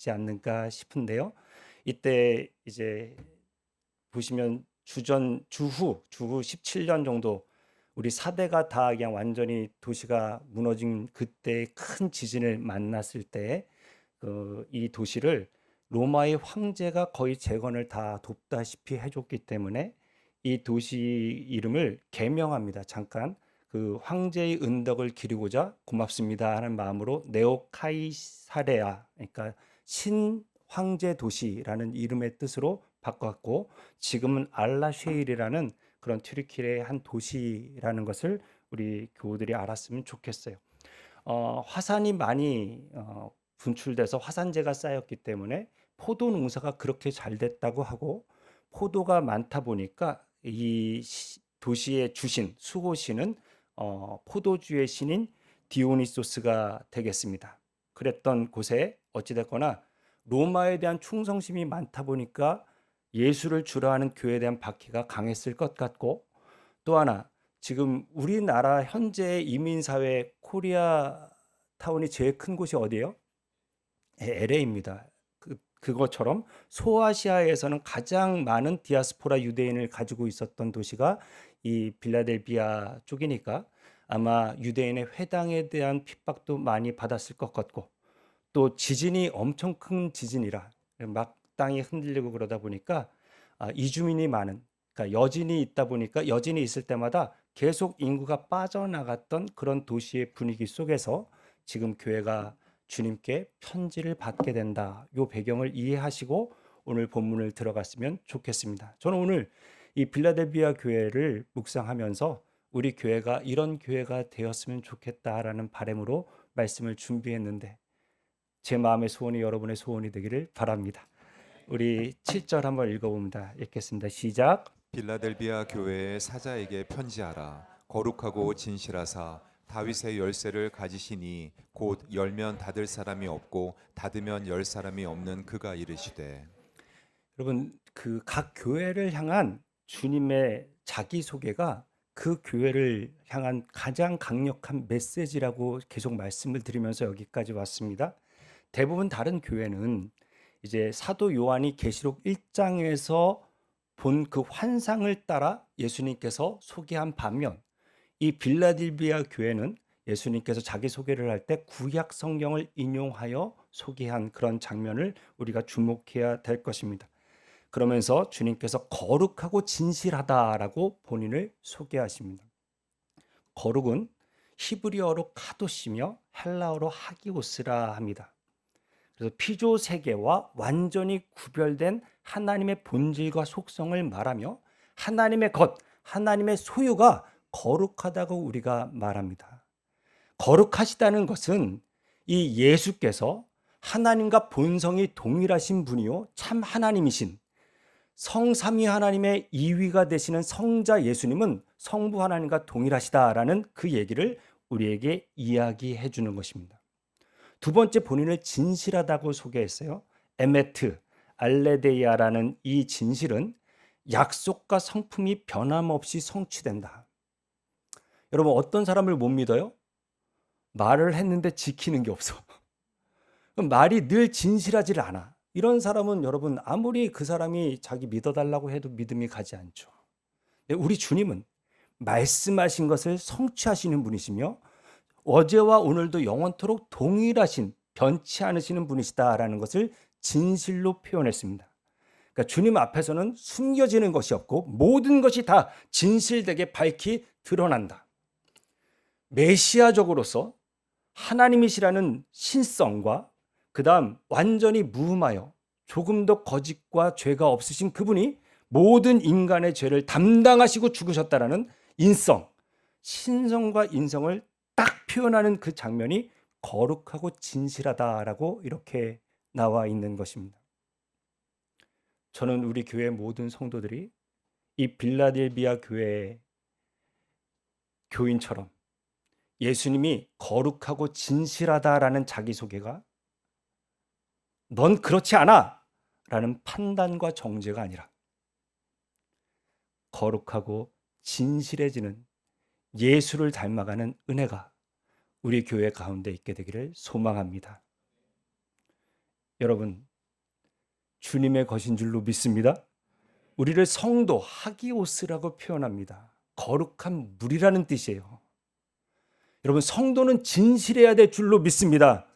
되지 않는가 싶은데요. 이때 이제 보시면 주후 17년 정도 우리 사대가 다 그냥 완전히 도시가 무너진 그때 큰 지진을 만났을 때 이 도시를 로마의 황제가 거의 재건을 다 돕다시피 해줬기 때문에 이 도시 이름을 개명합니다. 잠깐 그 황제의 은덕을 기리고자 고맙습니다 하는 마음으로 네오카이사레아, 그러니까 신황제 도시라는 이름의 뜻으로 바꿨고, 지금은 알라쉐일이라는 그런 튀르키예의 한 도시라는 것을 우리 교우들이 알았으면 좋겠어요. 화산이 많이 분출돼서 화산재가 쌓였기 때문에 포도 농사가 그렇게 잘 됐다고 하고, 포도가 많다 보니까 이 도시의 주신 수호신은 포도주의 신인 디오니소스가 되겠습니다. 그랬던 곳에 어찌됐거나 로마에 대한 충성심이 많다 보니까 예수를 주라 하는 교회에 대한 박해가 강했을 것 같고, 또 하나 지금 우리나라 현재 이민사회 코리아 타운이 제일 큰 곳이 어디예요? LA입니다. 그것처럼 소아시아에서는 가장 많은 디아스포라 유대인을 가지고 있었던 도시가 이 빌라델비아 쪽이니까 아마 유대인의 회당에 대한 핍박도 많이 받았을 것 같고, 또 지진이 엄청 큰 지진이라 막 땅이 흔들리고 그러다 보니까 이주민이 많은, 그러니까 여진이 있다 보니까 여진이 있을 때마다 계속 인구가 빠져나갔던 그런 도시의 분위기 속에서 지금 교회가 주님께 편지를 받게 된다. 요 배경을 이해하시고 오늘 본문을 들어갔으면 좋겠습니다. 저는 오늘 이 빌라델비아 교회를 묵상하면서 우리 교회가 이런 교회가 되었으면 좋겠다라는 바람으로 말씀을 준비했는데, 제 마음의 소원이 여러분의 소원이 되기를 바랍니다. 우리 7절 한번 읽어봅니다. 읽겠습니다. 시작. 빌라델비아 교회의 사자에게 편지하라. 거룩하고 진실하사 다윗의 열쇠를 가지시니 곧 열면 닫을 사람이 없고 닫으면 열 사람이 없는 그가 이르시되. 여러분, 그 각 교회를 향한 주님의 자기소개가 그 교회를 향한 가장 강력한 메시지라고 계속 말씀을 드리면서 여기까지 왔습니다. 대부분 다른 교회는 이제 사도 요한이 계시록 1장에서 본 그 환상을 따라 예수님께서 소개한 반면, 이 빌라델비아 교회는 예수님께서 자기 소개를 할 때 구약 성경을 인용하여 소개한 그런 장면을 우리가 주목해야 될 것입니다. 그러면서 주님께서 거룩하고 진실하다라고 본인을 소개하십니다. 거룩은 히브리어로 카도시며 헬라어로 하기오스라 합니다. 그래서 피조 세계와 완전히 구별된 하나님의 본질과 속성을 말하며 하나님의 것, 하나님의 소유가 거룩하다고 우리가 말합니다. 거룩하시다는 것은 이 예수께서 하나님과 본성이 동일하신 분이요 참 하나님이신 성삼위 하나님의 2위가 되시는 성자 예수님은 성부 하나님과 동일하시다라는 그 얘기를 우리에게 이야기해 주는 것입니다. 두 번째, 본인을 진실하다고 소개했어요. 에메트, 알레데이아라는 이 진실은 약속과 성품이 변함없이 성취된다. 여러분, 어떤 사람을 못 믿어요? 말을 했는데 지키는 게 없어. 말이 늘 진실하지 않아. 이런 사람은 여러분 아무리 그 사람이 자기 믿어달라고 해도 믿음이 가지 않죠. 우리 주님은 말씀하신 것을 성취하시는 분이시며 어제와 오늘도 영원토록 동일하신 변치 않으시는 분이시다라는 것을 진실로 표현했습니다. 그러니까 주님 앞에서는 숨겨지는 것이 없고 모든 것이 다 진실되게 밝히 드러난다. 메시아적으로서 하나님이시라는 신성과 그 다음 완전히 무흠하여 조금도 거짓과 죄가 없으신 그분이 모든 인간의 죄를 담당하시고 죽으셨다라는 인성, 신성과 인성을 딱 표현하는 그 장면이 거룩하고 진실하다라고 이렇게 나와 있는 것입니다. 저는 우리 교회 모든 성도들이 이 빌라델비아 교회의 교인처럼 예수님이 거룩하고 진실하다라는 자기소개가 넌 그렇지 않아 라는 판단과 정죄가 아니라 거룩하고 진실해지는 예수를 닮아가는 은혜가 우리 교회 가운데 있게 되기를 소망합니다. 여러분, 주님의 것인 줄로 믿습니다. 우리를 성도 하기오스라고 표현합니다. 거룩한 물이라는 뜻이에요. 여러분, 성도는 진실해야 될 줄로 믿습니다.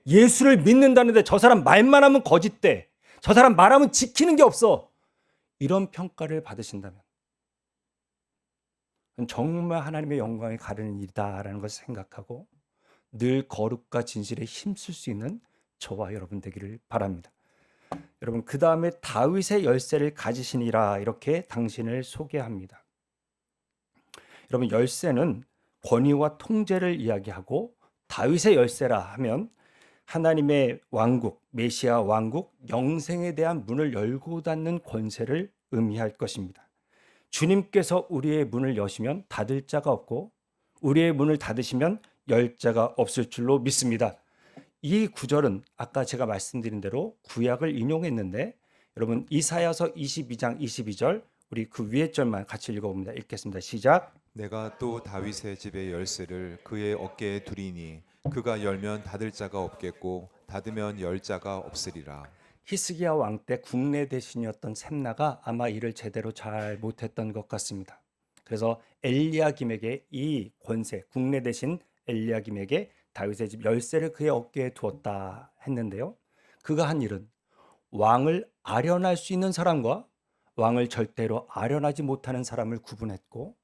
예수를 믿는다는데 저 사람 말만 하면 거짓돼, 저 사람 말하면 지키는 게 없어, 이런 평가를 받으신다면 정말 하나님의 영광에 가르는 일이다라는 것을 생각하고 늘 거룩과 진실에 힘쓸 수 있는 저와 여러분 되기를 바랍니다. 여러분, 그 다음에 다윗의 열쇠를 가지시니라, 이렇게 당신을 소개합니다. 여러분, 열쇠는 권위와 통제를 이야기하고, 다윗의 열쇠라 하면 하나님의 왕국, 메시아 왕국, 영생에 대한 문을 열고 닫는 권세를 의미할 것입니다. 주님께서 우리의 문을 여시면 닫을 자가 없고, 우리의 문을 닫으시면 열 자가 없을 줄로 믿습니다. 이 구절은 아까 제가 말씀드린 대로 구약을 인용했는데, 여러분, 이사야서 22장 22절, 우리 그 위에 절만 같이 읽어봅니다. 읽겠습니다. 시작. 내가 또 다윗의 집의 열쇠를 그의 어깨에 두리니 그가 열면 닫을 자가 없겠고 닫으면 열 자가 없으리라. 히스기야 왕 때 국내 대신이었던 셈나가 아마 일을 제대로 잘 못했던 것 같습니다. 그래서 엘리야김에게 이 권세, 국내 대신 엘리야김에게 다윗의 집 열쇠를 그의 어깨에 두었다 했는데요. 그가 한 일은 왕을 아련할 수 있는 사람과 왕을 절대로 아련하지 못하는 사람을 구분했고,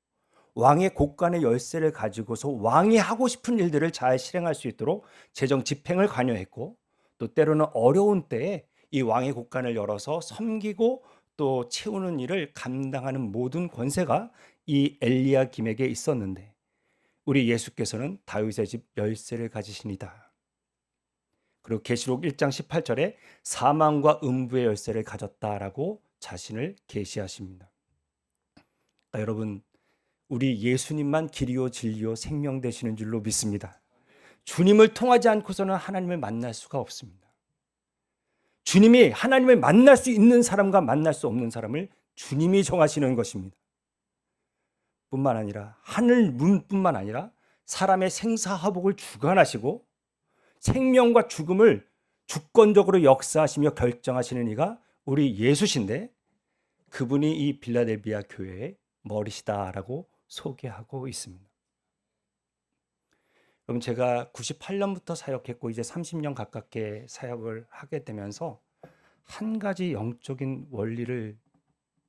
왕의 곳간의 열쇠를 가지고서 왕이 하고 싶은 일들을 잘 실행할 수 있도록 재정 집행을 관여했고, 또 때로는 어려운 때에 이 왕의 곳간을 열어서 섬기고 또 채우는 일을 감당하는 모든 권세가 이 엘리야김에게 있었는데, 우리 예수께서는 다윗의 집 열쇠를 가지시니다. 그리고 계시록 1장 18절에 사망과 음부의 열쇠를 가졌다라고 자신을 계시하십니다. 여러분, 우리 예수님만 길이요 진리요 생명 되시는 줄로 믿습니다. 주님을 통하지 않고서는 하나님을 만날 수가 없습니다. 주님이 하나님을 만날 수 있는 사람과 만날 수 없는 사람을 주님이 정하시는 것입니다. 뿐만 아니라 하늘 문뿐만 아니라 사람의 생사화복을 주관하시고 생명과 죽음을 주권적으로 역사하시며 결정하시는 이가 우리 예수신데, 그분이 이 빌라델비아 교회의 머리시다라고 소개하고 있습니다. 그럼 제가 98년부터 사역했고 이제 30년 가깝게 사역을 하게 되면서 한 가지 영적인 원리를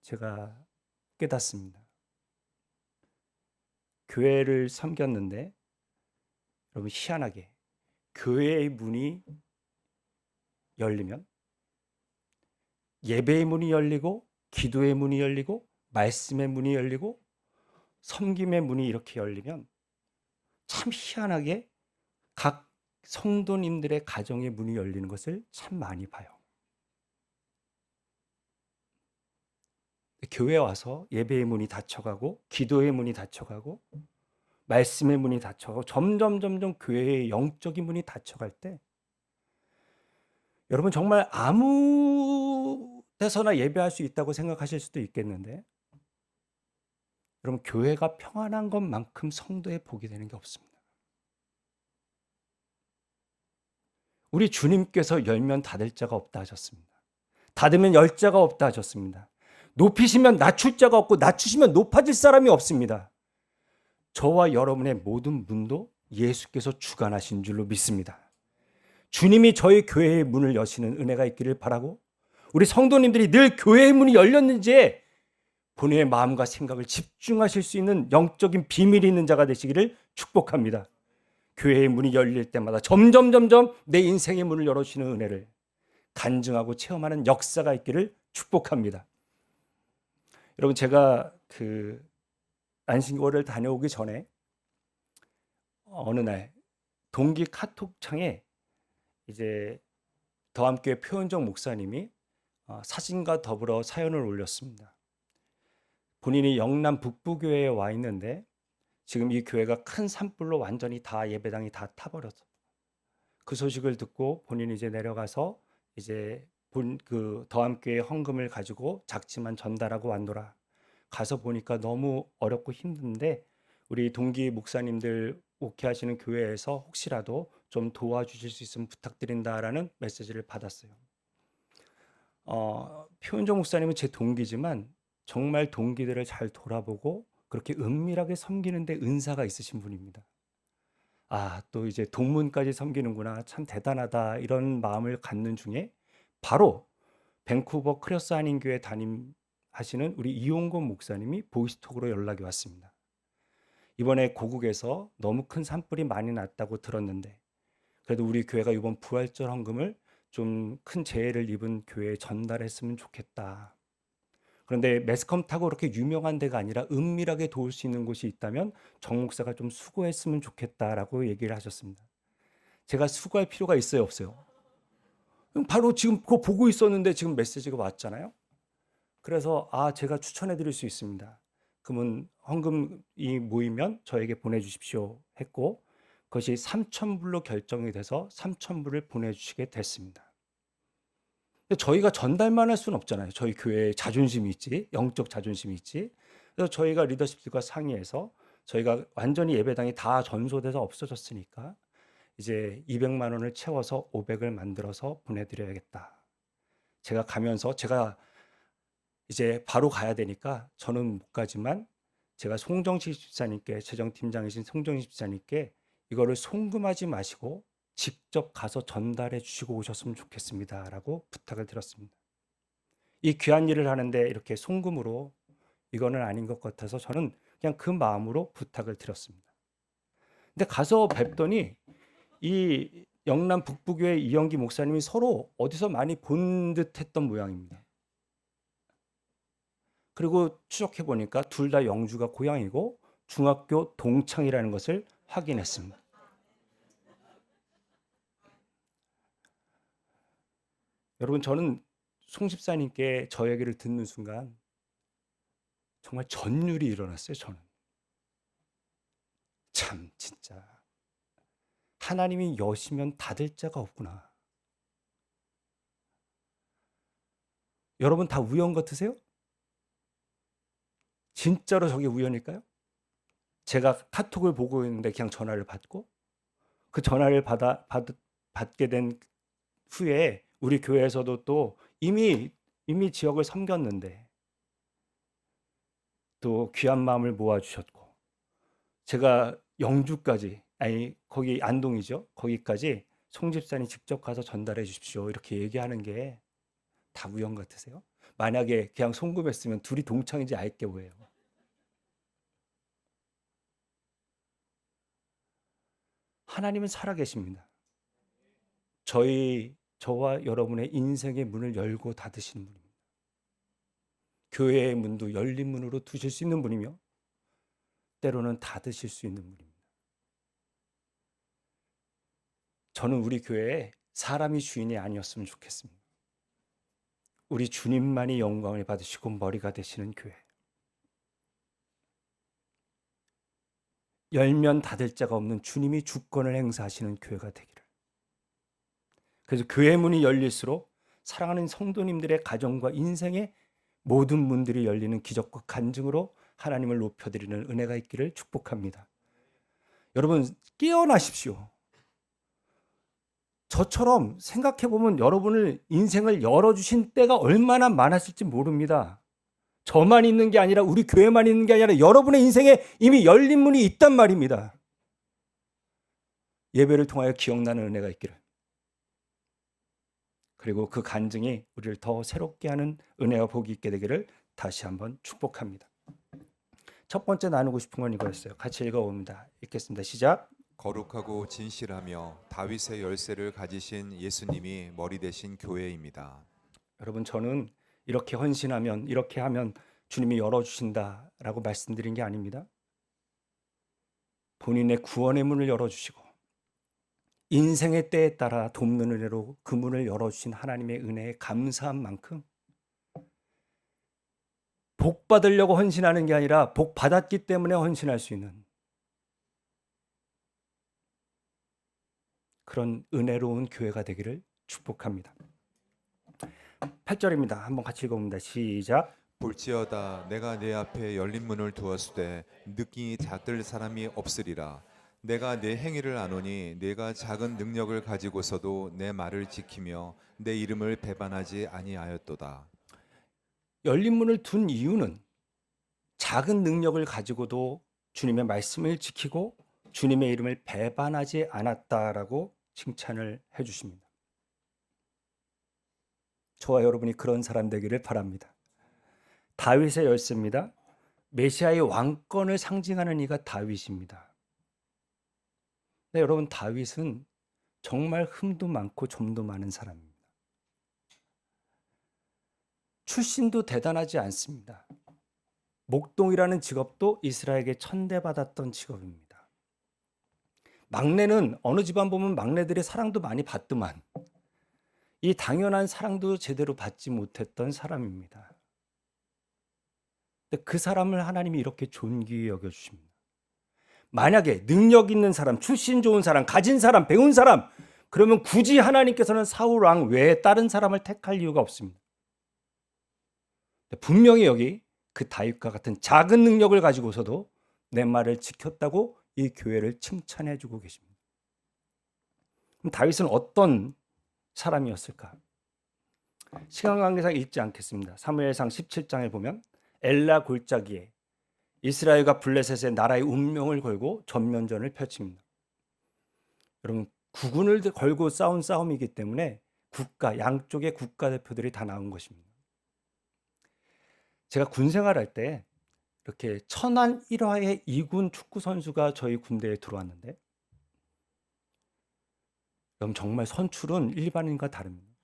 제가 깨닫습니다. 교회를 섬겼는데, 여러분, 희한하게 교회의 문이 열리면, 예배의 문이 열리고 기도의 문이 열리고 말씀의 문이 열리고 섬김의 문이 이렇게 열리면 참 희한하게 각 성도님들의 가정의 문이 열리는 것을 참 많이 봐요. 교회에 와서 예배의 문이 닫혀가고 기도의 문이 닫혀가고 말씀의 문이 닫혀가고 점점 교회의 영적인 문이 닫혀갈 때, 여러분 정말 아무 데서나 예배할 수 있다고 생각하실 수도 있겠는데, 여러분 교회가 평안한 것만큼 성도의 복이 되는 게 없습니다. 우리 주님께서 열면 닫을 자가 없다 하셨습니다. 닫으면 열 자가 없다 하셨습니다. 높이시면 낮출 자가 없고 낮추시면 높아질 사람이 없습니다. 저와 여러분의 모든 문도 예수께서 주관하신 줄로 믿습니다. 주님이 저희 교회의 문을 여시는 은혜가 있기를 바라고, 우리 성도님들이 늘 교회의 문이 열렸는지에 본인의 마음과 생각을 집중하실 수 있는 영적인 비밀이 있는 자가 되시기를 축복합니다. 교회의 문이 열릴 때마다 점점 내 인생의 문을 열어주시는 은혜를 간증하고 체험하는 역사가 있기를 축복합니다. 여러분, 제가 안식월을 다녀오기 전에 어느 날 동기 카톡창에 이제 더함교회 표현정 목사님이 사진과 더불어 사연을 올렸습니다. 본인이 영남 북부교회에 와 있는데 지금 이 교회가 큰 산불로 완전히 다 예배당이 다 타버려서, 그 소식을 듣고 본인이 이제 내려가서 이제 그 더함교회 헌금을 가지고 작지만 전달하고 왔노라. 가서 보니까 너무 어렵고 힘든데 우리 동기 목사님들 목회하시는 교회에서 혹시라도 좀 도와주실 수 있으면 부탁드린다라는 메시지를 받았어요. 표은정 목사님은 제 동기지만 정말 동기들을 잘 돌아보고 그렇게 은밀하게 섬기는 데 은사가 있으신 분입니다. 또 이제 동문까지 섬기는구나. 참 대단하다. 이런 마음을 갖는 중에 바로 밴쿠버 크로스 한인교회 담임하시는 우리 이용곤 목사님이 보이스톡으로 연락이 왔습니다. 이번에 고국에서 너무 큰 산불이 많이 났다고 들었는데 그래도 우리 교회가 이번 부활절 헌금을 좀 큰 재해를 입은 교회에 전달했으면 좋겠다. 그런데 매스컴 타고 그렇게 유명한 데가 아니라 은밀하게 도울 수 있는 곳이 있다면 정 목사가 좀 수고했으면 좋겠다라고 얘기를 하셨습니다. 제가 수고할 필요가 있어요, 없어요? 바로 지금 그거 보고 있었는데 지금 메시지가 왔잖아요. 그래서 제가 추천해 드릴 수 있습니다. 그러면 헌금이 모이면 저에게 보내주십시오 했고 그것이 3,000불로 결정이 돼서 3,000불을 보내주시게 됐습니다. 근데 저희가 전달만 할 수는 없잖아요. 저희 교회에 자존심이 있지, 영적 자존심이 있지. 그래서 저희가 리더십들과 상의해서 저희가 완전히 예배당이 다 전소돼서 없어졌으니까 이제 200만 원을 채워서 500을 만들어서 보내드려야겠다. 제가 가면서 제가 이제 바로 가야 되니까 저는 못 가지만 제가 송정식 집사님께, 재정팀장이신 송정식 집사님께 이거를 송금하지 마시고 직접 가서 전달해 주시고 오셨으면 좋겠습니다 라고 부탁을 드렸습니다. 이 귀한 일을 하는데 이렇게 송금으로 이거는 아닌 것 같아서 저는 그냥 그 마음으로 부탁을 드렸습니다. 근데 가서 뵙더니 이 영남 북부교회 이영기 목사님이 서로 어디서 많이 본 듯했던 모양입니다. 그리고 추적해 보니까 둘 다 영주가 고향이고 중학교 동창이라는 것을 확인했습니다. 여러분, 저는 송 집사님께 저 얘기를 듣는 순간 정말 전율이 일어났어요. 저는 참 진짜 하나님이 여시면 닫을 자가 없구나. 여러분 다 우연 같으세요? 진짜로 저게 우연일까요? 제가 카톡을 보고 있는데 그냥 전화를 받고 그 전화를 받게 된 후에 우리 교회에서도 또 이미 지역을 섬겼는데 또 귀한 마음을 모아주셨고 제가 영주까지 거기 안동이죠. 거기까지 송 집사님 직접 가서 전달해 주십시오. 이렇게 얘기하는 게 다 우연 같으세요? 만약에 그냥 송금했으면 둘이 동창인지 알게 뭐예요. 하나님은 살아계십니다. 저와 여러분의 인생의 문을 열고 닫으시는 분입니다. 교회의 문도 열린 문으로 두실 수 있는 분이며 때로는 닫으실 수 있는 분입니다. 저는 우리 교회에 사람이 주인이 아니었으면 좋겠습니다. 우리 주님만이 영광을 받으시고 머리가 되시는 교회. 열면 닫을 자가 없는 주님이 주권을 행사하시는 교회가 되기를. 그래서 교회 문이 열릴수록 사랑하는 성도님들의 가정과 인생의 모든 문들이 열리는 기적과 간증으로 하나님을 높여드리는 은혜가 있기를 축복합니다. 여러분 깨어나십시오. 저처럼 생각해보면 여러분을 인생을 열어주신 때가 얼마나 많았을지 모릅니다. 저만 있는 게 아니라 우리 교회만 있는 게 아니라 여러분의 인생에 이미 열린 문이 있단 말입니다. 예배를 통하여 기억나는 은혜가 있기를. 그리고 그 간증이 우리를 더 새롭게 하는 은혜와 복이 있게 되기를 다시 한번 축복합니다. 첫 번째 나누고 싶은 건 이거였어요. 같이 읽어봅니다. 읽겠습니다. 시작. 거룩하고 진실하며 다윗의 열쇠를 가지신 예수님이 머리 되신 교회입니다. 여러분, 저는 이렇게 헌신하면 이렇게 하면 주님이 열어주신다라고 말씀드린 게 아닙니다. 본인의 구원의 문을 열어주시고 인생의 때에 따라 돕는 은혜로 그 문을 열어주신 하나님의 은혜에 감사한 만큼 복 받으려고 헌신하는 게 아니라 복 받았기 때문에 헌신할 수 있는 그런 은혜로운 교회가 되기를 축복합니다. 8절입니다. 한번 같이 읽어봅니다. 시작. 볼지어다 내가 내 앞에 열린 문을 두었으되 느끼니 닫을 사람이 없으리라. 내가 내 행위를 아노니 내가 작은 능력을 가지고서도 내 말을 지키며 내 이름을 배반하지 아니하였도다. 열린 문을 둔 이유는 작은 능력을 가지고도 주님의 말씀을 지키고 주님의 이름을 배반하지 않았다라고 칭찬을 해주십니다. 저와 여러분이 그런 사람 되기를 바랍니다. 다윗의 열쇠입니다. 메시아의 왕권을 상징하는 이가 다윗입니다. 네, 여러분, 다윗은 정말 흠도 많고 좀도 많은 사람입니다. 출신도 대단하지 않습니다. 목동이라는 직업도 이스라엘에게 천대받았던 직업입니다. 막내는 어느 집안 보면 막내들의 사랑도 많이 받더만 이 당연한 사랑도 제대로 받지 못했던 사람입니다. 근데 그 사람을 하나님이 이렇게 존귀히 여겨주십니다. 만약에 능력 있는 사람, 출신 좋은 사람, 가진 사람, 배운 사람, 그러면 굳이 하나님께서는 사울 왕 외에 다른 사람을 택할 이유가 없습니다. 분명히 여기 그 다윗과 같은 작은 능력을 가지고서도 내 말을 지켰다고 이 교회를 칭찬해 주고 계십니다. 그럼 다윗은 어떤 사람이었을까? 시간 관계상 읽지 않겠습니다. 사무엘상 17장에 보면 엘라 골짜기에 이스라엘과 블레셋의 나라의 운명을 걸고 전면전을 펼칩니다. 여러분, 국군을 걸고 싸운 싸움이기 때문에 양쪽의 국가대표들이 다 나온 것입니다. 제가 군 생활할 때 이렇게 천안 1화의 2군 축구 선수가 저희 군대에 들어왔는데, 여러분, 정말 선출은 일반인과 다릅니다.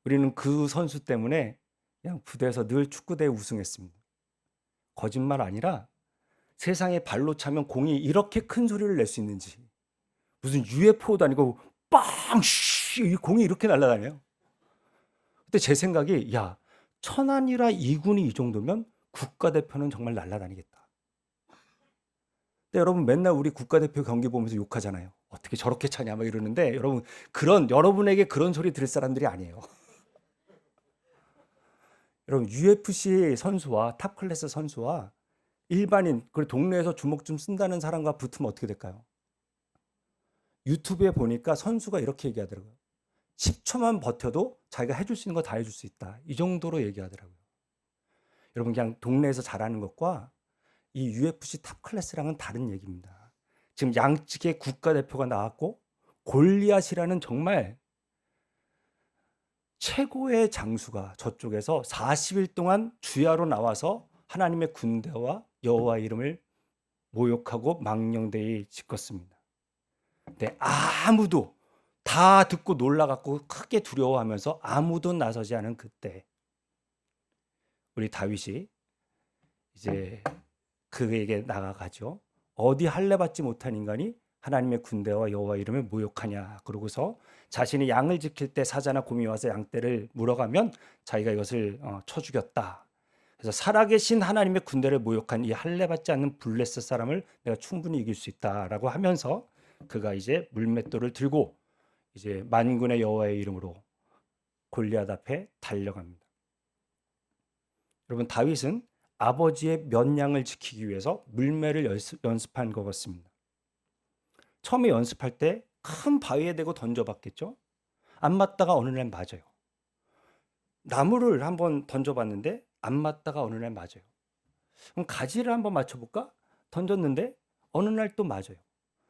우리는 그 선수 때문에 그냥 부대에서 늘 축구대회 우승했습니다. 거짓말 아니라 세상에 발로 차면 공이 이렇게 큰 소리를 낼 수 있는지, 무슨 UFO도 아니고 빵! 이 공이 이렇게 날아다녀요. 그때 제 생각이, 야, 천안이라 2군이 이 정도면 국가대표는 정말 날아다니겠다. 근데 여러분, 맨날 우리 국가대표 경기 보면서 욕하잖아요. 어떻게 저렇게 차냐 막 이러는데, 여러분, 여러분에게 그런 소리 들을 사람들이 아니에요. 여러분, UFC 선수와 탑 클래스 선수와 일반인, 그리고 동네에서 주먹 좀 쓴다는 사람과 붙으면 어떻게 될까요? 유튜브에 보니까 선수가 이렇게 얘기하더라고요. 10초만 버텨도 자기가 해줄 수 있는 거 다 해줄 수 있다. 이 정도로 얘기하더라고요. 여러분, 그냥 동네에서 잘하는 것과 이 UFC 탑 클래스랑은 다른 얘기입니다. 지금 양측의 국가대표가 나왔고 골리앗이라는 정말 최고의 장수가 저쪽에서 40일 동안 주야로 나와서 하나님의 군대와 여호와 이름을 모욕하고 망령되이 짓궂습니다. 근데 아무도 다 듣고 놀라갖고 크게 두려워하면서 아무도 나서지 않은 그때, 우리 다윗이 이제 그에게 나아가죠. 어디 할례 받지 못한 인간이 하나님의 군대와 여호와 이름을 모욕하냐. 그러고서 자신이 양을 지킬 때 사자나 곰이 와서 양떼를 물어가면 자기가 이것을 쳐 죽였다. 그래서 살아계신 하나님의 군대를 모욕한 이 할례 받지 않는 블레셋 사람을 내가 충분히 이길 수 있다라고 하면서 그가 이제 물맷돌을 들고 이제 만군의 여호와의 이름으로 골리앗 앞에 달려갑니다. 여러분, 다윗은 아버지의 면양을 지키기 위해서 물매를 연습한 것 같습니다. 처음에 연습할 때 큰 바위에 대고 던져봤겠죠? 안 맞다가 어느 날 맞아요. 나무를 한번 던져봤는데 안 맞다가 어느 날 맞아요. 그럼 가지를 한번 맞춰볼까? 던졌는데 어느 날 또 맞아요.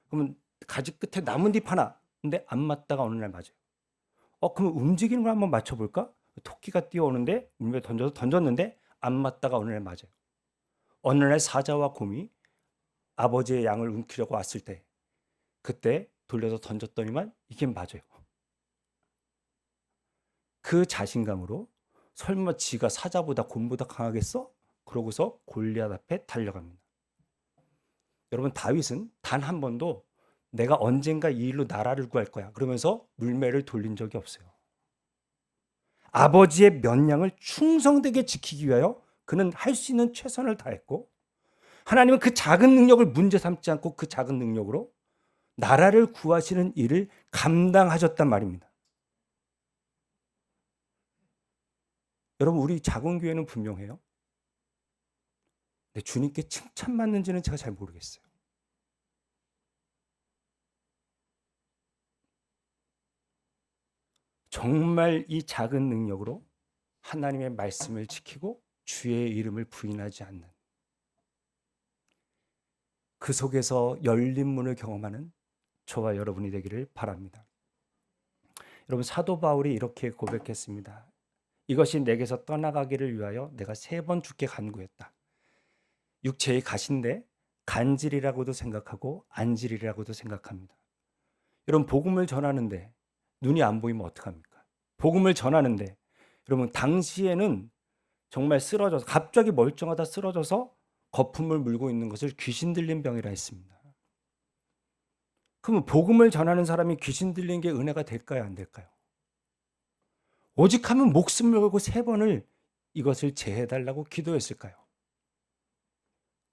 그러면 가지 끝에 나뭇잎 하나, 근데 안 맞다가 어느 날 맞아요. 그럼 움직이는 걸 한번 맞춰볼까? 토끼가 뛰어오는데 물매 던졌는데 안 맞다가 어느 날 맞아요. 어느 날 사자와 곰이 아버지의 양을 움키려고 왔을 때 그때 돌려서 던졌더니만 이게 맞아요. 그 자신감으로 설마 지가 사자보다 곰보다 강하겠어? 그러고서 골리앗 앞에 달려갑니다. 여러분, 다윗은 단 한 번도 내가 언젠가 이 일로 나라를 구할 거야 그러면서 물매를 돌린 적이 없어요. 아버지의 면양을 충성되게 지키기 위하여 그는 할 수 있는 최선을 다했고, 하나님은 그 작은 능력을 문제 삼지 않고 그 작은 능력으로 나라를 구하시는 일을 감당하셨단 말입니다. 여러분, 우리 작은 교회는 분명해요. 근데 주님께 칭찬받는지는 제가 잘 모르겠어요. 정말 이 작은 능력으로 하나님의 말씀을 지키고 주의 이름을 부인하지 않는, 그 속에서 열린 문을 경험하는 저와 여러분이 되기를 바랍니다. 여러분, 사도 바울이 이렇게 고백했습니다. 이것이 내게서 떠나가기를 위하여 내가 3번 주께 간구했다. 육체의 가시인데 간질이라고도 생각하고 안질이라고도 생각합니다. 여러분, 복음을 전하는데 눈이 안 보이면 어떡합니까? 복음을 전하는데 여러분, 당시에는 정말 쓰러져서, 갑자기 멀쩡하다 쓰러져서 거품을 물고 있는 것을 귀신 들린 병이라 했습니다. 그러면 복음을 전하는 사람이 귀신 들린 게 은혜가 될까요, 안 될까요? 오직 하면 목숨을 걸고 3번을 이것을 제해달라고 기도했을까요?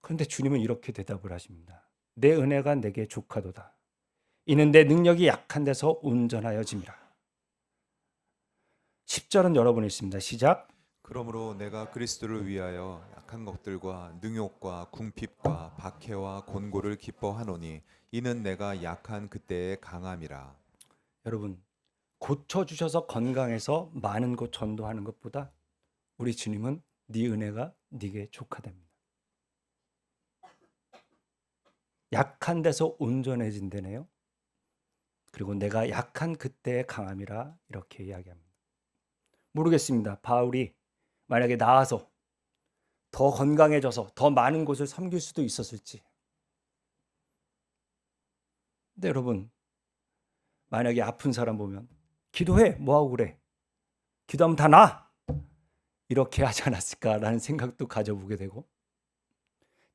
그런데 주님은 이렇게 대답을 하십니다. 내 은혜가 내게 족하도다. 이는 내 능력이 약한 데서 온전하여 짐이라. 10절은 여러분이 있습니다. 시작. 그러므로 내가 그리스도를 위하여 약한 것들과 능욕과 궁핍과 박해와 곤고를 기뻐하노니 이는 내가 약한 그때의 강함이라. 여러분, 고쳐주셔서 건강해서 많은 곳 전도하는 것보다 우리 주님은 네 은혜가 네게 족하답니다. 약한 데서 온전해진다네요. 그리고 내가 약한 그때의 강함이라 이렇게 이야기합니다. 모르겠습니다. 바울이 만약에 나아서 더 건강해져서 더 많은 곳을 섬길 수도 있었을지. 근데 여러분, 만약에 아픈 사람 보면 기도해, 뭐하고 그래? 기도하면 다 나아. 이렇게 하지 않았을까라는 생각도 가져보게 되고,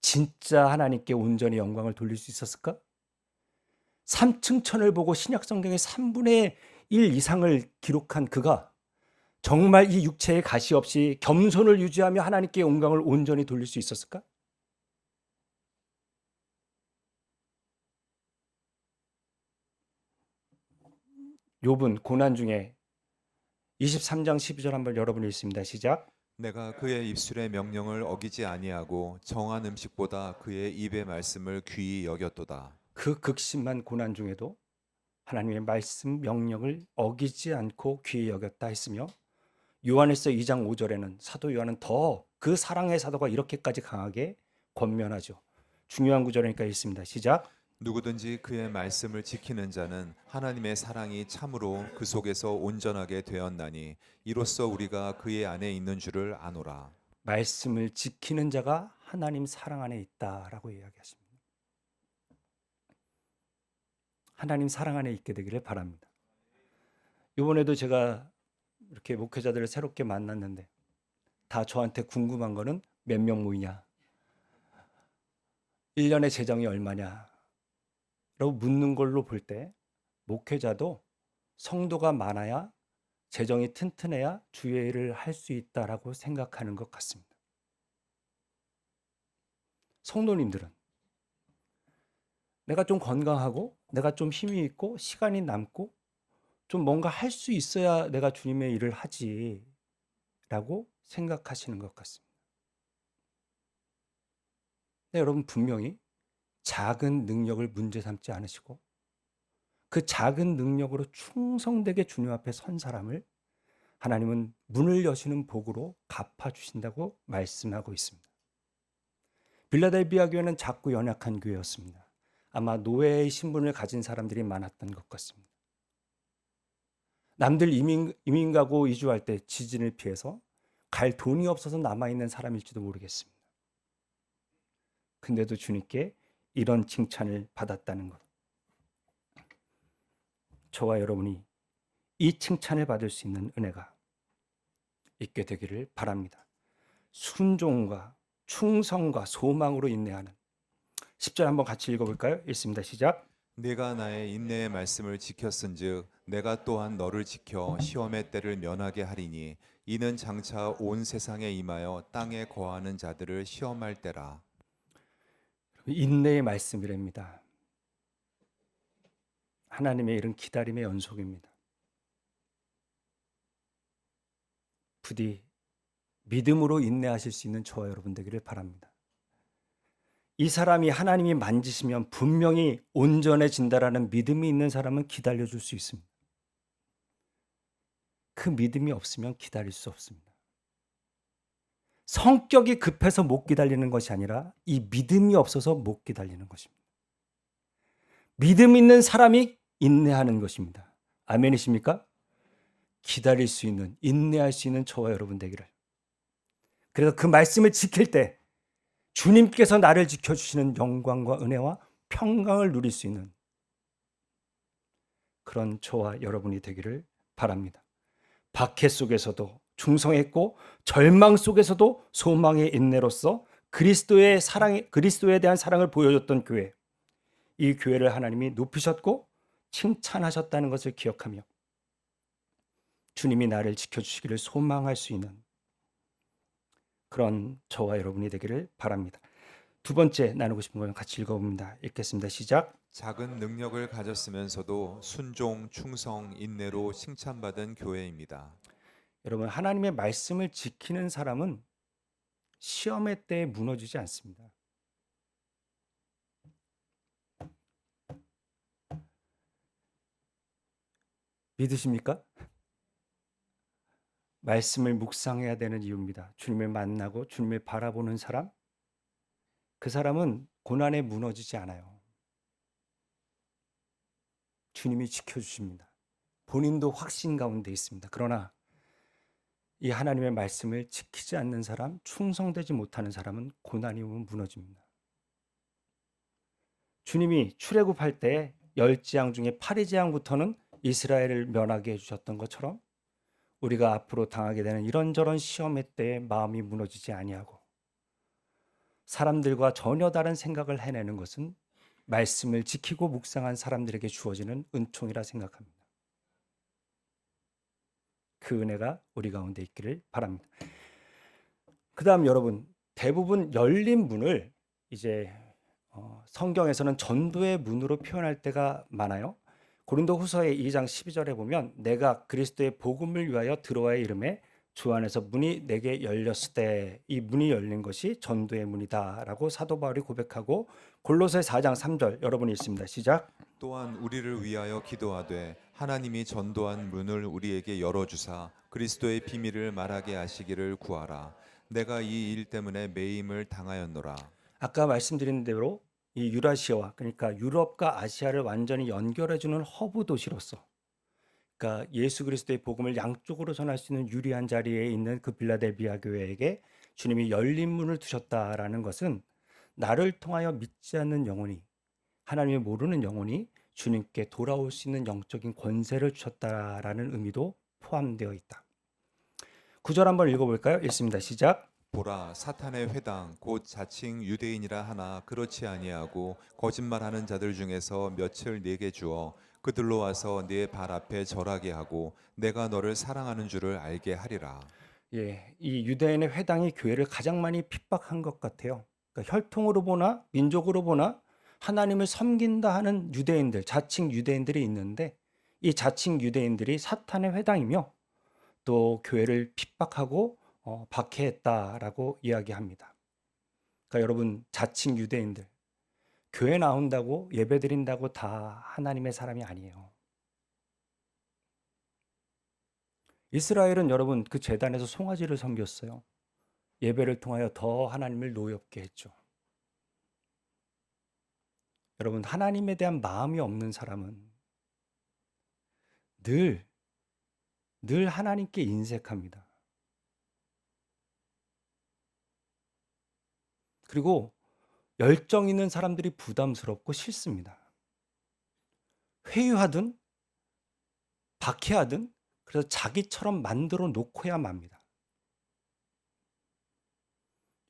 진짜 하나님께 온전히 영광을 돌릴 수 있었을까? 3층천을 보고 신약 성경의 3분의 1 이상을 기록한 그가 정말 이 육체의 가시 없이 겸손을 유지하며 하나님께 영광을 온전히 돌릴 수 있었을까? 욥은 고난 중에 23장 12절 한번 여러분이 읽습니다. 시작. 내가 그의 입술의 명령을 어기지 아니하고 정한 음식보다 그의 입의 말씀을 귀히 여겼도다. 그 극심한 고난 중에도 하나님의 말씀 명령을 어기지 않고 귀히 여겼다 했으며, 요한일서 2장 5절에는 사도 요한은 더 그 사랑의 사도가 이렇게까지 강하게 권면하죠. 중요한 구절이니까 읽습니다. 시작. 누구든지 그의 말씀을 지키는 자는 하나님의 사랑이 참으로 그 속에서 온전하게 되었나니 이로써 우리가 그의 안에 있는 줄을 아노라. 말씀을 지키는 자가 하나님 사랑 안에 있다라고 이야기하십니다. 하나님 사랑 안에 있게 되기를 바랍니다. 이번에도 제가 이렇게 목회자들을 새롭게 만났는데 다 저한테 궁금한 거는 몇 명 모이냐, 1년의 재정이 얼마냐 라고 묻는 걸로 볼 때, 목회자도 성도가 많아야, 재정이 튼튼해야 주의 일을 할 수 있다라고 생각하는 것 같습니다. 성도님들은 내가 좀 건강하고 내가 좀 힘이 있고 시간이 남고 좀 뭔가 할 수 있어야 내가 주님의 일을 하지라고 생각하시는 것 같습니다. 네, 여러분, 분명히 작은 능력을 문제 삼지 않으시고 그 작은 능력으로 충성되게 주님 앞에 선 사람을 하나님은 문을 여시는 복으로 갚아주신다고 말씀하고 있습니다. 빌라델비아 교회는 작고 연약한 교회였습니다. 아마 노예의 신분을 가진 사람들이 많았던 것 같습니다. 남들 이민 가고 이주할 때 지진을 피해서 갈 돈이 없어서 남아있는 사람일지도 모르겠습니다. 근데도 주님께 이런 칭찬을 받았다는 것, 저와 여러분이 이 칭찬을 받을 수 있는 은혜가 있게 되기를 바랍니다. 순종과 충성과 소망으로 인내하는, 10절 한번 같이 읽어볼까요? 읽습니다. 시작. 네가 나의 인내의 말씀을 지켰은즉 내가 또한 너를 지켜 시험의 때를 면하게 하리니 이는 장차 온 세상에 임하여 땅에 거하는 자들을 시험할 때라. 인내의 말씀이랍니다. 하나님의 일은 기다림의 연속입니다. 부디 믿음으로 인내하실 수 있는 저와 여러분 되기를 바랍니다. 이 사람이 하나님이 만지시면 분명히 온전해진다라는 믿음이 있는 사람은 기다려줄 수 있습니다. 그 믿음이 없으면 기다릴 수 없습니다. 성격이 급해서 못 기다리는 것이 아니라 이 믿음이 없어서 못 기다리는 것입니다. 믿음 있는 사람이 인내하는 것입니다. 아멘이십니까? 기다릴 수 있는, 인내할 수 있는 저와 여러분 되기를. 그래서 그 말씀을 지킬 때 주님께서 나를 지켜주시는 영광과 은혜와 평강을 누릴 수 있는 그런 저와 여러분이 되기를 바랍니다. 박해 속에서도 충성했고 절망 속에서도 소망의 인내로서 그리스도에 대한 사랑을 보여줬던 교회, 이 교회를 하나님이 높이셨고 칭찬하셨다는 것을 기억하며 주님이 나를 지켜주시기를 소망할 수 있는 그런 저와 여러분이 되기를 바랍니다. 두 번째 나누고 싶은 걸 같이 읽어봅니다. 읽겠습니다. 시작. 작은 능력을 가졌으면서도 순종, 충성, 인내로 칭찬받은 교회입니다. 여러분, 하나님의 말씀을 지키는 사람은 시험의 때에 무너지지 않습니다. 믿으십니까? 말씀을 묵상해야 되는 이유입니다. 주님을 만나고 주님을 바라보는 사람, 그 사람은 고난에 무너지지 않아요. 주님이 지켜주십니다. 본인도 확신 가운데 있습니다. 그러나 이 하나님의 말씀을 지키지 않는 사람, 충성되지 못하는 사람은 고난이 오면 무너집니다. 주님이 출애굽할 때 10재앙 중에 8의 재앙부터는 이스라엘을 면하게 해주셨던 것처럼 우리가 앞으로 당하게 되는 이런저런 시험의 때에 마음이 무너지지 아니하고 사람들과 전혀 다른 생각을 해내는 것은 말씀을 지키고 묵상한 사람들에게 주어지는 은총이라 생각합니다. 그 은혜가 우리 가운데 있기를 바랍니다. 그 다음 여러분, 대부분 열린 문을 이제 성경에서는 전도의 문으로 표현할 때가 많아요. 고린도후서의 2장 12절에 보면 내가 그리스도의 복음을 위하여 들어와야 이름에 주 안에서 문이 내게 열렸을 때 이 문이 열린 것이 전도의 문이다라고 사도 바울이 고백하고 골로새 4장 3절 여러분이 읽습니다. 시작. 또한 우리를 위하여 기도하되 하나님이 전도한 문을 우리에게 열어주사 그리스도의 비밀을 말하게 하시기를 구하라. 내가 이 일 때문에 매임을 당하였노라. 아까 말씀드린 대로 이 유라시아와 그러니까 유럽과 아시아를 완전히 연결해주는 허브 도시로서 그러니까 예수 그리스도의 복음을 양쪽으로 전할 수 있는 유리한 자리에 있는 그 빌라델비아 교회에게 주님이 열린 문을 두셨다라는 것은 나를 통하여 믿지 않는 영혼이 하나님을 모르는 영혼이 주님께 돌아올 수 있는 영적인 권세를 주셨다라는 의미도 포함되어 있다. 9절 한번 읽어볼까요? 읽습니다. 시작. 보라, 사탄의 회당 곧 자칭 유대인이라 하나 그렇지 아니하고 거짓말하는 자들 중에서 몇을 네게 주어 그들로 와서 네 발 앞에 절하게 하고 내가 너를 사랑하는 줄을 알게 하리라. 예, 이 유대인의 회당이 교회를 가장 많이 핍박한 것 같아요. 그러니까 혈통으로 보나 민족으로 보나 하나님을 섬긴다 하는 유대인들, 자칭 유대인들이 있는데 이 자칭 유대인들이 사탄의 회당이며 또 교회를 핍박하고 박해했다라고 이야기합니다. 그러니까 여러분 자칭 유대인들 교회 나온다고 예배드린다고 다 하나님의 사람이 아니에요. 이스라엘은 여러분 그 제단에서 송아지를 섬겼어요. 예배를 통하여 더 하나님을 노엽게 했죠. 여러분 하나님에 대한 마음이 없는 사람은 늘 하나님께 인색합니다. 그리고 열정 있는 사람들이 부담스럽고 싫습니다. 회유하든 박해하든 그래서 자기처럼 만들어 놓고야 맙니다.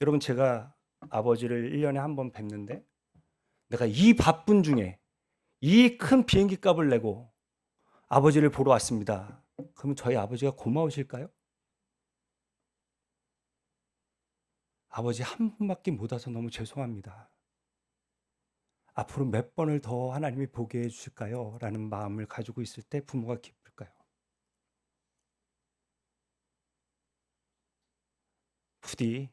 여러분 제가 아버지를 1년에 한 번 뵙는데 내가 이 바쁜 중에 이 큰 비행기 값을 내고 아버지를 보러 왔습니다. 그러면 저희 아버지가 고마우실까요? 아버지 한 분밖에 못 와서 너무 죄송합니다. 앞으로 몇 번을 더 하나님이 보게 해주실까요? 라는 마음을 가지고 있을 때 부모가 기쁠까요? 부디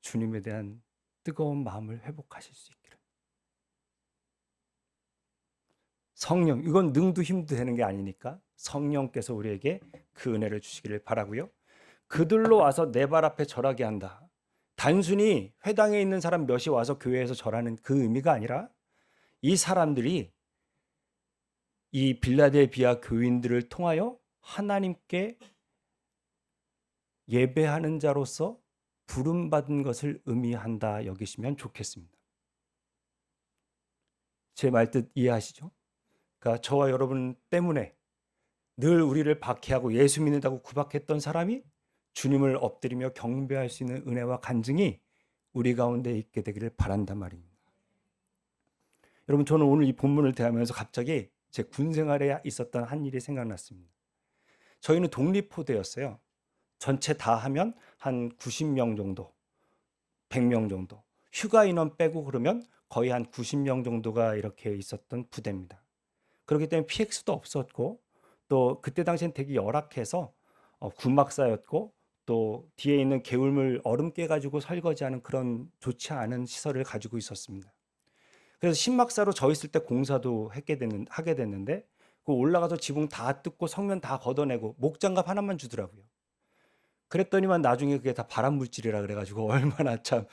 주님에 대한 뜨거운 마음을 회복하실 수 있기를. 성령, 이건 능도 힘도 되는 게 아니니까 성령께서 우리에게 그 은혜를 주시기를 바라고요. 그들로 와서 내 발 앞에 절하게 한다. 단순히 회당에 있는 사람 몇이 와서 교회에서 절하는 그 의미가 아니라 이 사람들이 이 빌라델비아 교인들을 통하여 하나님께 예배하는 자로서 부름받은 것을 의미한다 여기시면 좋겠습니다. 제 말뜻 이해하시죠? 그러니까 저와 여러분 때문에 늘 우리를 박해하고 예수 믿는다고 구박했던 사람이 주님을 엎드리며 경배할 수 있는 은혜와 간증이 우리 가운데 있게 되기를 바란단 말입니다. 여러분, 저는 오늘 이 본문을 대하면서 갑자기 제 군 생활에 있었던 한 일이 생각났습니다. 저희는 독립포대였어요. 전체 다 하면 한 90명 정도, 100명 정도. 휴가 인원 빼고 그러면 거의 한 90명 정도가 이렇게 있었던 부대입니다. 그렇기 때문에 PX도 없었고, 또 그때 당시엔 되게 열악해서 군막사였고, 또 뒤에 있는 개울물 얼음 깨가지고 설거지하는 그런 좋지 않은 시설을 가지고 있었습니다. 그래서 신막사로 저 있을 때 공사도 하게 됐는데, 그 올라가서 지붕 다 뜯고 성면 다 걷어내고 목장갑 하나만 주더라고요. 그랬더니만 나중에 그게 다 발암 물질이라 그래가지고 얼마나 참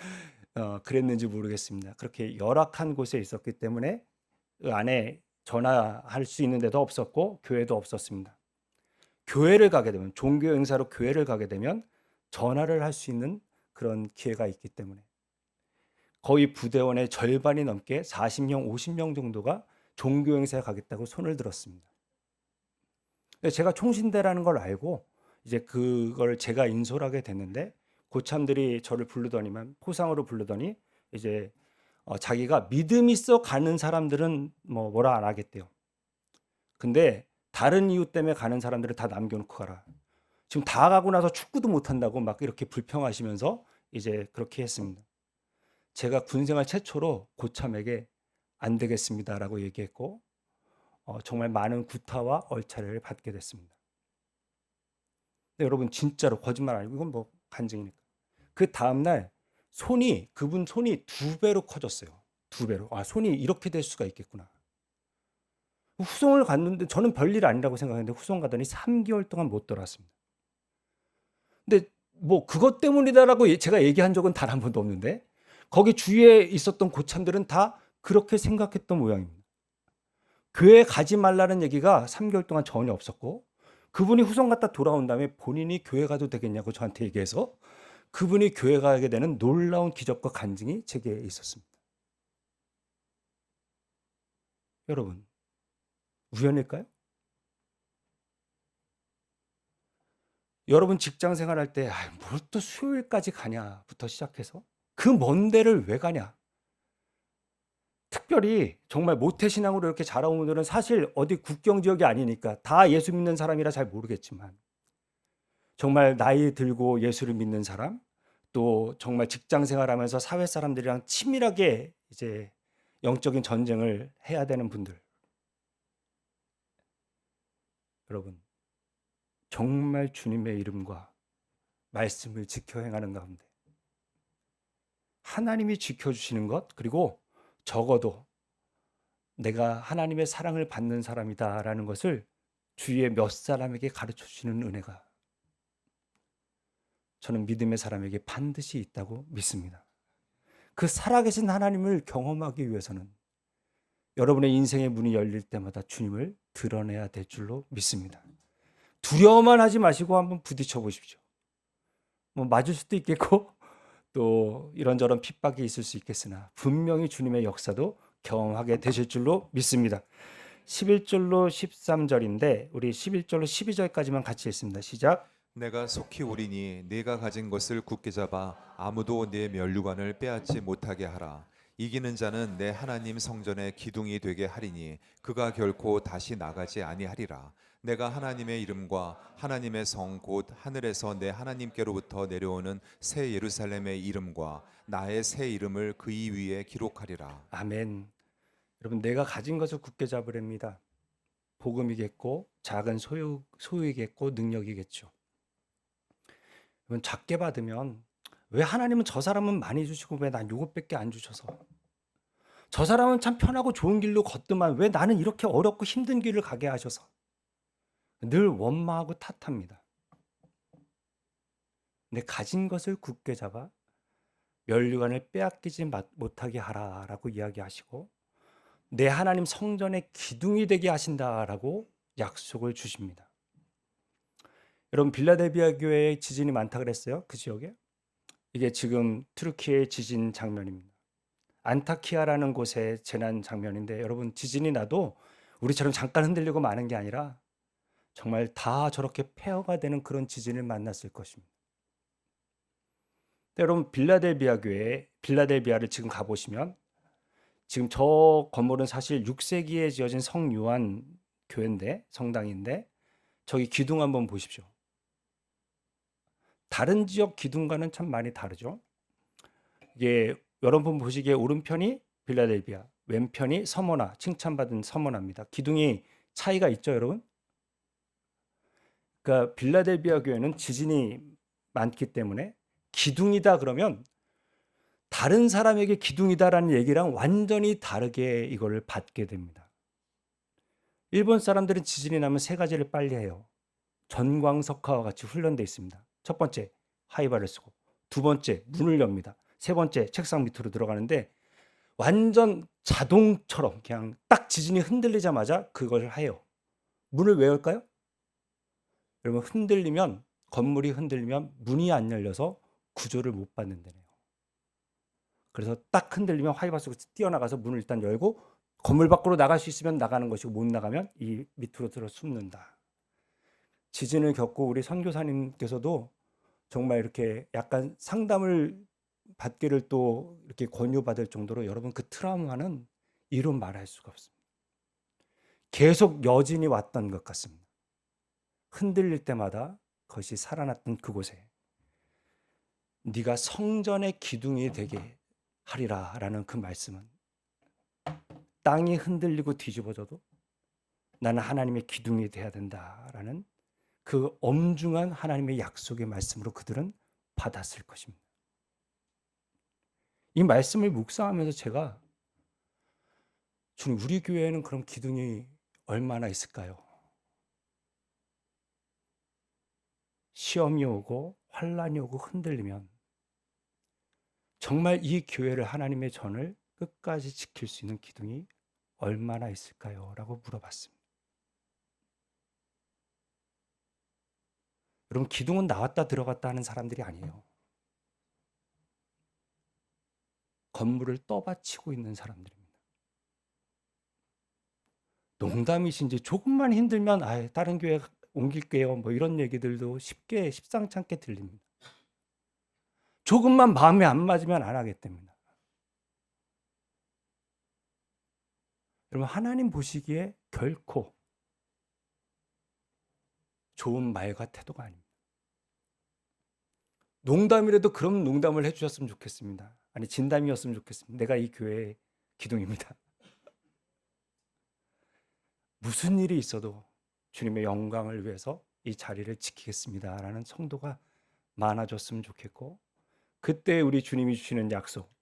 그랬는지 모르겠습니다. 그렇게 열악한 곳에 있었기 때문에 그 안에 전화할 수 있는 데도 없었고 교회도 없었습니다. 교회를 가게 되면, 종교 행사로 교회를 가게 되면 전화를 할 수 있는 그런 기회가 있기 때문에 거의 부대원의 절반이 넘게 40명, 50명 정도가 종교 행사에 가겠다고 손을 들었습니다. 제가 총신대라는 걸 알고 이제 그걸 제가 인솔하게 됐는데, 고참들이 저를 부르더니만, 포상으로 부르더니 이제 자기가 믿음 있어 가는 사람들은 뭐라 안 하겠대요. 근데 다른 이유 때문에 가는 사람들은 다 남겨놓고 가라. 지금 다 가고 나서 축구도 못 한다고 막 이렇게 불평하시면서 이제 그렇게 했습니다. 제가 군생활 최초로 고참에게 안 되겠습니다라고 얘기했고, 정말 많은 구타와 얼차례를 받게 됐습니다. 근데 여러분, 진짜로 거짓말 아니고 이건 뭐 간증이니까. 그 다음날 그분 손이 2배로 커졌어요. 2배로. 아, 손이 이렇게 될 수가 있겠구나. 후송을 갔는데 저는 별일 아니라고 생각했는데 후송 가더니 3개월 동안 못 돌아왔습니다. 근데 뭐 그것 때문이다라고 제가 얘기한 적은 단 한 번도 없는데, 거기 주위에 있었던 고참들은 다 그렇게 생각했던 모양입니다. 교회 가지 말라는 얘기가 3개월 동안 전혀 없었고, 그분이 후송 갔다 돌아온 다음에 본인이 교회 가도 되겠냐고 저한테 얘기해서 그분이 교회 가게 되는 놀라운 기적과 간증이 제게 있었습니다. 여러분, 우연일까요? 여러분 직장 생활할 때 뭘 또 수요일까지 가냐부터 시작해서 그 먼 데를 왜 가냐? 특별히 정말 모태신앙으로 이렇게 자라온 분들은 사실 어디 국경 지역이 아니니까 다 예수 믿는 사람이라 잘 모르겠지만, 정말 나이 들고 예수를 믿는 사람, 또 정말 직장 생활하면서 사회 사람들이랑 치밀하게 이제 영적인 전쟁을 해야 되는 분들, 여러분, 정말 주님의 이름과 말씀을 지켜 행하는 가운데 하나님이 지켜주시는 것, 그리고 적어도 내가 하나님의 사랑을 받는 사람이다라는 것을 주위의 몇 사람에게 가르쳐 주시는 은혜가 저는 믿음의 사람에게 반드시 있다고 믿습니다. 그 살아계신 하나님을 경험하기 위해서는 여러분의 인생의 문이 열릴 때마다 주님을 드러내야 될 줄로 믿습니다. 두려워만 하지 마시고 한번 부딪혀 보십시오. 뭐 맞을 수도 있겠고 또 이런저런 핍박이 있을 수 있겠으나 분명히 주님의 역사도 경험하게 되실 줄로 믿습니다. 11절로 13절인데 우리 11절로 12절까지만 같이 읽습니다. 시작. 내가 속히 오리니 네가 가진 것을 굳게 잡아 아무도 네 면류관을 빼앗지 못하게 하라. 이기는 자는 내 하나님 성전의 기둥이 되게 하리니 그가 결코 다시 나가지 아니하리라. 내가 하나님의 이름과 하나님의 성 곧 하늘에서 내 하나님께로부터 내려오는 새 예루살렘의 이름과 나의 새 이름을 그이 위에 기록하리라. 아멘. 여러분, 내가 가진 것을 굳게 잡으렵니다. 복음이겠고 작은 소유이겠고 능력이겠죠. 여러분, 작게 받으면 왜 하나님은 저 사람은 많이 주시고 왜 난 요것밖에 안 주셔서, 저 사람은 참 편하고 좋은 길로 걷더만 왜 나는 이렇게 어렵고 힘든 길을 가게 하셔서 늘 원망하고 탓합니다. 내 가진 것을 굳게 잡아 면류관을 빼앗기지 못하게 하라라고 이야기하시고 내 하나님 성전의 기둥이 되게 하신다라고 약속을 주십니다. 여러분 빌라델비아 교회에 지진이 많다 그랬어요. 그 지역에. 이게 지금 투르키의 지진 장면입니다. 안타키아라는 곳의 재난 장면인데 여러분 지진이 나도 우리처럼 잠깐 흔들리고 마는 게 아니라 정말 다 저렇게 폐허가 되는 그런 지진을 만났을 것입니다. 여러분 빌라델비아 교회, 빌라델비아를 지금 가보시면 지금 저 건물은 사실 6세기에 지어진 성유한 교회인데 성당인데 저기 기둥 한번 보십시오. 다른 지역 기둥과는 참 많이 다르죠. 이게 여러분 보시기에 오른편이 빌라델비아, 왼편이 서머나, 칭찬받은 서머나입니다. 기둥이 차이가 있죠, 여러분? 그러니까 빌라델비아 교회는 지진이 많기 때문에 기둥이다 그러면 다른 사람에게 기둥이다라는 얘기랑 완전히 다르게 이걸 받게 됩니다. 일본 사람들은 지진이 나면 세 가지를 빨리 해요. 전광석화와 같이 훈련되어 있습니다. 첫 번째, 하이바를 쓰고, 두 번째, 문을 엽니다. 세 번째, 책상 밑으로 들어가는데 완전 자동처럼 그냥 딱 지진이 흔들리자마자 그걸 해요. 문을 왜 열까요? 여러분 흔들리면 건물이 흔들리면 문이 안 열려서 구조를 못 받는다네요. 그래서 딱 흔들리면 하이바 쓰고 뛰어나가서 문을 일단 열고 건물 밖으로 나갈 수 있으면 나가는 것이고 못 나가면 이 밑으로 들어 숨는다. 지진을 겪고 우리 선교사님께서도 정말 이렇게 약간 상담을 받기를 또 이렇게 권유받을 정도로 여러분 그 트라우마는 이루 말할 수가 없습니다. 계속 여진이 왔던 것 같습니다. 흔들릴 때마다 그것이 살아났던 그곳에 네가 성전의 기둥이 되게 하리라라는 그 말씀은 땅이 흔들리고 뒤집어져도 나는 하나님의 기둥이 돼야 된다라는 그 엄중한 하나님의 약속의 말씀으로 그들은 받았을 것입니다. 이 말씀을 묵상하면서 제가 주님 우리 교회에는 그럼 기둥이 얼마나 있을까요? 시험이 오고 환란이 오고 흔들리면 정말 이 교회를 하나님의 전을 끝까지 지킬 수 있는 기둥이 얼마나 있을까요? 라고 물어봤습니다. 여러분 기둥은 나왔다 들어갔다 하는 사람들이 아니에요. 건물을 떠받치고 있는 사람들입니다. 농담이신지 조금만 힘들면 다른 교회 옮길게요. 뭐 이런 얘기들도 쉽게 십상치 않게 들립니다. 조금만 마음에 안 맞으면 안 하겠답니다. 여러분 하나님 보시기에 결코 좋은 말과 태도가 아닙니다. 농담이라도 그런 농담을 해주셨으면 좋겠습니다. 아니 진담이었으면 좋겠습니다. 내가 이 교회의 기둥입니다. 무슨 일이 있어도 주님의 영광을 위해서 이 자리를 지키겠습니다 라는 성도가 많아졌으면 좋겠고 그때 우리 주님이 주시는 약속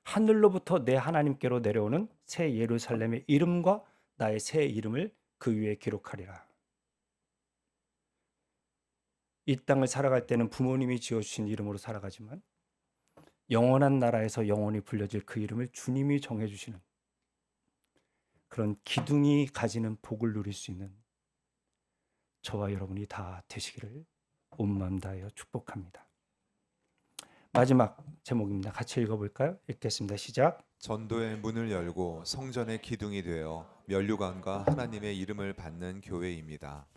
하늘로부터 내 하나님께로 내려오는 새 예루살렘의 이름과 나의 새 이름을 그 위에 기록하리라. 이 땅을 살아갈 때는 부모님이 지어주신 이름으로 살아가지만 영원한 나라에서 영원히 불려질 그 이름을 주님이 정해주시는 그런 기둥이 가지는 복을 누릴 수 있는 저와 여러분이 다 되시기를 온 마음 다하여 축복합니다. 마지막 제목입니다. 같이 읽어볼까요? 읽겠습니다. 시작. 전도의 문을 열고 성전의 기둥이 되어 면류관과 하나님의 이름을 받는 교회입니다.